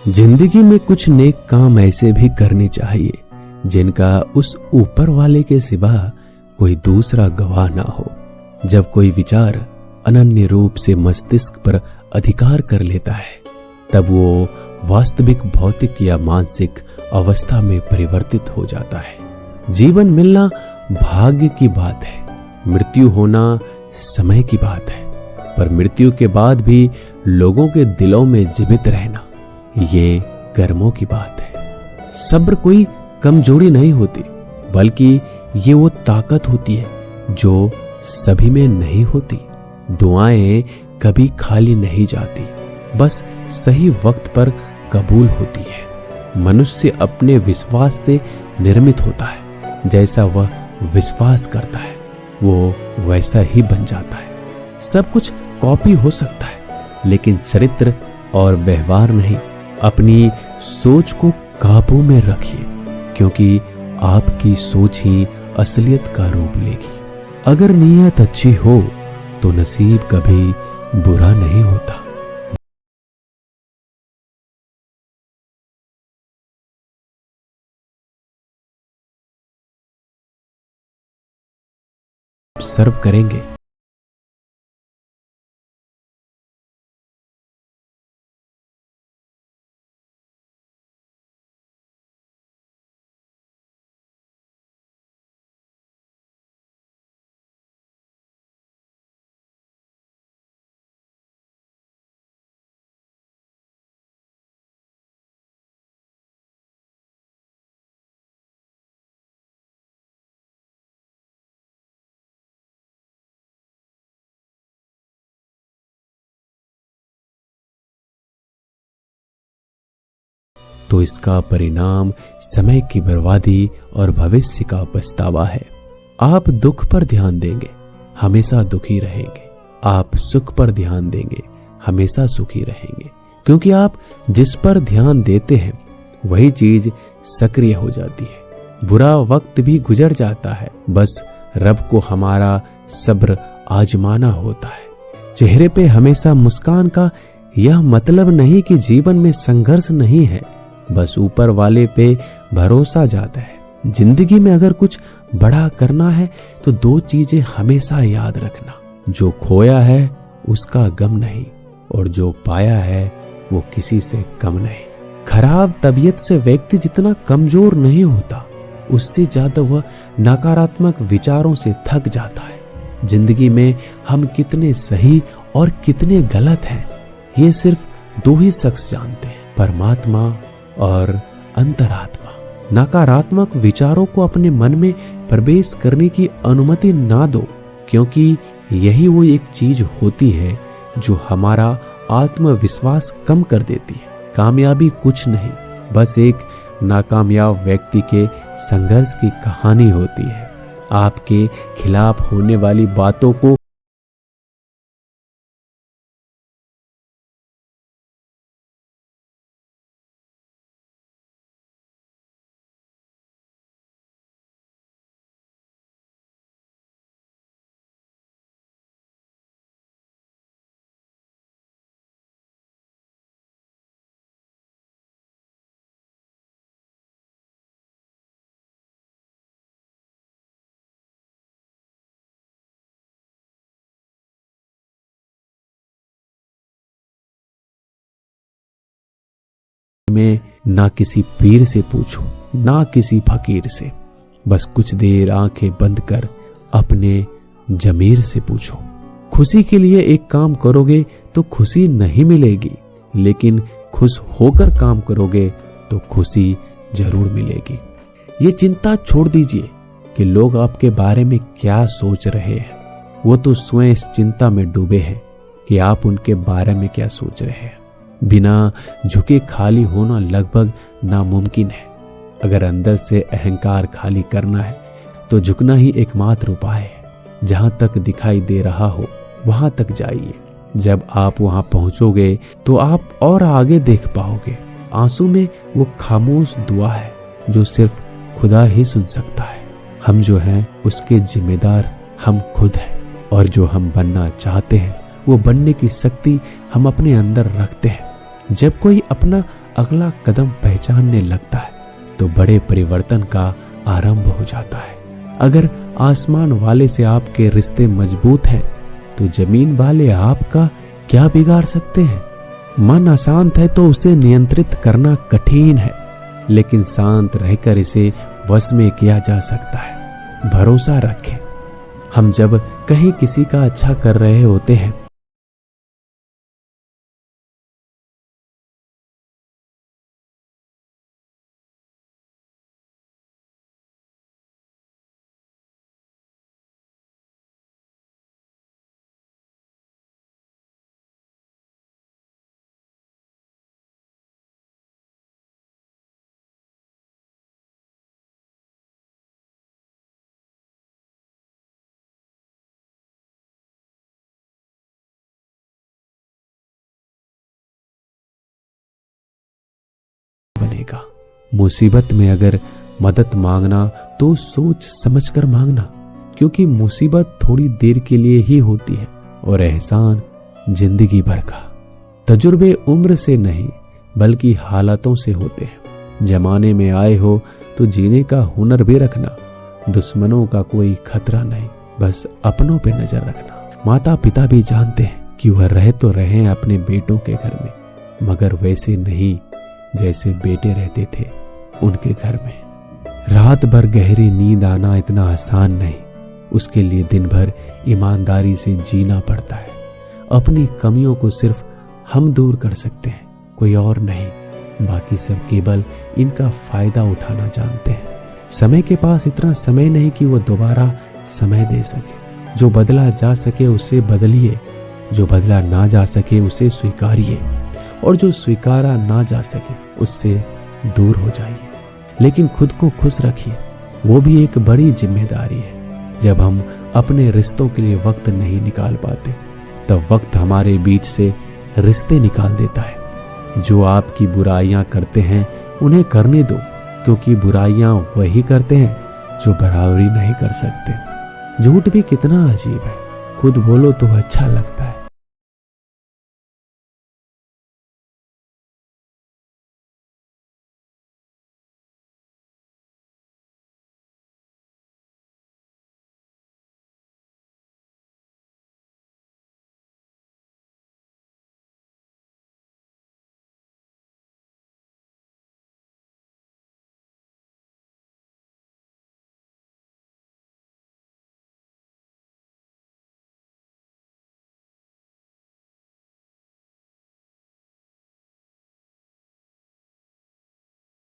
जिंदगी में कुछ नेक काम ऐसे भी करने चाहिए जिनका उस ऊपर वाले के सिवा कोई दूसरा गवाह ना हो। जब कोई विचार अनन्य रूप से मस्तिष्क पर अधिकार कर लेता है, तब वो वास्तविक भौतिक या मानसिक अवस्था में परिवर्तित हो जाता है। जीवन मिलना भाग्य की बात है, मृत्यु होना समय की बात है, पर मृत्यु के बाद भी लोगों के दिलों में जीवित रहना ये कर्मों की बात है। सब्र कोई कमजोरी नहीं होती, बल्कि ये वो ताकत होती है जो सभी में नहीं होती। दुआएं कभी खाली नहीं जाती, बस सही वक्त पर कबूल होती है। मनुष्य अपने विश्वास से निर्मित होता है, जैसा वह विश्वास करता है वो वैसा ही बन जाता है। सब कुछ कॉपी हो सकता है, लेकिन चरित्र और व्यवहार नहीं। अपनी सोच को काबू में रखिए, क्योंकि आपकी सोच ही असलियत का रूप लेगी। अगर नीयत अच्छी हो तो नसीब कभी बुरा नहीं होता। सर्व करेंगे। तो इसका परिणाम समय की बर्बादी और भविष्य का पछतावा है। आप दुख पर ध्यान देंगे, हमेशा दुखी रहेंगे। आप सुख पर ध्यान देंगे, हमेशा सुखी रहेंगे, क्योंकि आप जिस पर ध्यान देते हैं वही चीज सक्रिय हो जाती है। बुरा वक्त भी गुजर जाता है, बस रब को हमारा सब्र आजमाना होता है। चेहरे पे हमेशा मुस्कान का यह मतलब नहीं कि जीवन में संघर्ष नहीं है, बस ऊपर वाले पे भरोसा जाता है। जिंदगी में अगर कुछ बड़ा करना है तो दो चीजें हमेशा याद रखना, जो खोया है उसका गम नहीं, और जो पाया है वो किसी से कम नहीं। खराब तबीयत से व्यक्ति जितना कमजोर नहीं होता, उससे ज्यादा वह नकारात्मक विचारों से थक जाता है। जिंदगी में हम कितने सही और कितने गलत हैं, ये सिर्फ दो ही शख्स जानते हैं, परमात्मा और अंतरात्मा। नकारात्मक विचारों को अपने मन में प्रवेश करने की अनुमति ना दो, क्योंकि यही वो एक चीज होती है जो हमारा आत्मविश्वास कम कर देती है। कामयाबी कुछ नहीं, बस एक नाकामयाब व्यक्ति के संघर्ष की कहानी होती है। आपके खिलाफ होने वाली बातों को में ना किसी पीर से पूछो, ना किसी फकीर से, बस कुछ देर आंखें बंद कर अपने जमीर से पूछो। खुशी के लिए एक काम करोगे तो खुशी नहीं मिलेगी, लेकिन खुश होकर काम करोगे तो खुशी जरूर मिलेगी। ये चिंता छोड़ दीजिए कि लोग आपके बारे में क्या सोच रहे हैं, वो तो स्वयं इस चिंता में डूबे हैं कि आप उनके बारे में क्या सोच रहे हैं। बिना झुके खाली होना लगभग नामुमकिन है। अगर अंदर से अहंकार खाली करना है तो झुकना ही एकमात्र उपाय है। जहां तक दिखाई दे रहा हो वहां तक जाइए। जब आप वहां पहुंचोगे तो आप और आगे देख पाओगे। आंसू में वो खामोश दुआ है जो सिर्फ खुदा ही सुन सकता है। हम जो हैं उसके जिम्मेदार हम खुद हैं, और जो हम बनना चाहते हैं वो बनने की शक्ति हम अपने अंदर रखते हैं। जब कोई अपना अगला कदम पहचानने लगता है तो बड़े परिवर्तन का आरंभ हो जाता है। अगर आसमान वाले से आपके रिश्ते मजबूत हैं तो जमीन वाले आपका क्या बिगाड़ सकते हैं। मन अशांत है तो उसे नियंत्रित करना कठिन है, लेकिन शांत रहकर इसे वश में किया जा सकता है। भरोसा रखें। हम जब कहीं किसी का अच्छा कर रहे होते हैं बनेगा। मुसीबत में अगर मदद मांगना तो सोच समझकर मांगना, क्योंकि मुसीबत थोड़ी देर के लिए ही होती है और एहसान जिंदगी भर का। तजुर्बे उम्र से नहीं बल्कि हालातों से होते हैं। जमाने में आए हो तो जीने का हुनर भी रखना। दुश्मनों का कोई खतरा नहीं, बस अपनों पे नजर रखना। माता पिता भी जानते हैं कि वह रह तो रहे अपने बेटों के घर में, मगर वैसे नहीं जैसे बेटे रहते थे उनके घर में। रात भर गहरी नींद आना इतना आसान नहीं, उसके लिए दिन भर ईमानदारी से जीना पड़ता है। अपनी कमियों को सिर्फ हम दूर कर सकते हैं, कोई और नहीं। बाकी सब केवल इनका फायदा उठाना जानते हैं। समय के पास इतना समय नहीं कि वो दोबारा समय दे सके। जो बदला जा सके उसे बदलिए, जो बदला ना जा सके उसे स्वीकारिए, और जो स्वीकारा ना जा सके उससे दूर हो जाइए। लेकिन खुद को खुश रखिए, वो भी एक बड़ी जिम्मेदारी है। जब हम अपने रिश्तों के लिए वक्त नहीं निकाल पाते तब वक्त हमारे बीच से रिश्ते निकाल देता है। जो आपकी बुराइयां करते हैं उन्हें करने दो, क्योंकि बुराइयां वही करते हैं जो बराबरी नहीं कर सकते। झूठ भी कितना अजीब है, खुद बोलो तो अच्छा लगता है।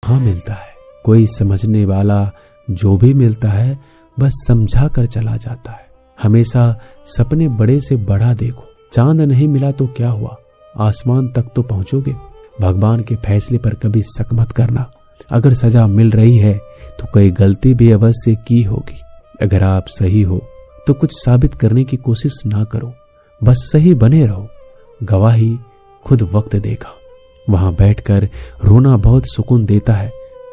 हाँ मिलता है, कोई समझने वाला जो भी मिलता है बस समझा कर चला जाता है। हमेशा सपने बड़े से बड़ा देखो। चांद नहीं मिला तो क्या हुआ, आसमान तक तो पहुंचोगे। भगवान के फैसले पर कभी शक मत करना। अगर सजा मिल रही है तो कोई गलती भी अवश्य की होगी। अगर आप सही हो तो कुछ साबित करने की कोशिश ना करो, बस सही बने रहो। गवाही खुद वक्त देगा। वहां बैठकर रोना बहुत सुकून देता है,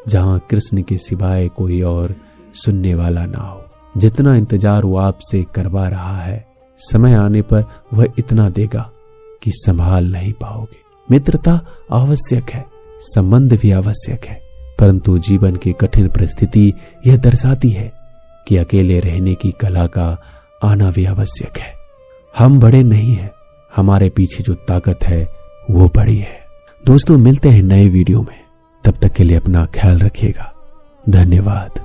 जहां कृष्ण के सिवाय कोई और सुनने वाला ना हो। जितना इंतजार वो आपसे करवा रहा है, समय आने पर वह इतना देगा कि संभाल नहीं पाओगे। मित्रता आवश्यक है, संबंध भी आवश्यक है, परंतु जीवन की कठिन परिस्थिति यह दर्शाती है कि अकेले रहने की कला का आना भी आवश्यक है। हम बड़े नहीं हैं, हमारे पीछे जो ताकत है वो बड़ी है। दोस्तों, मिलते हैं नए वीडियो में। तब तक के लिए अपना ख्याल रखिएगा। धन्यवाद।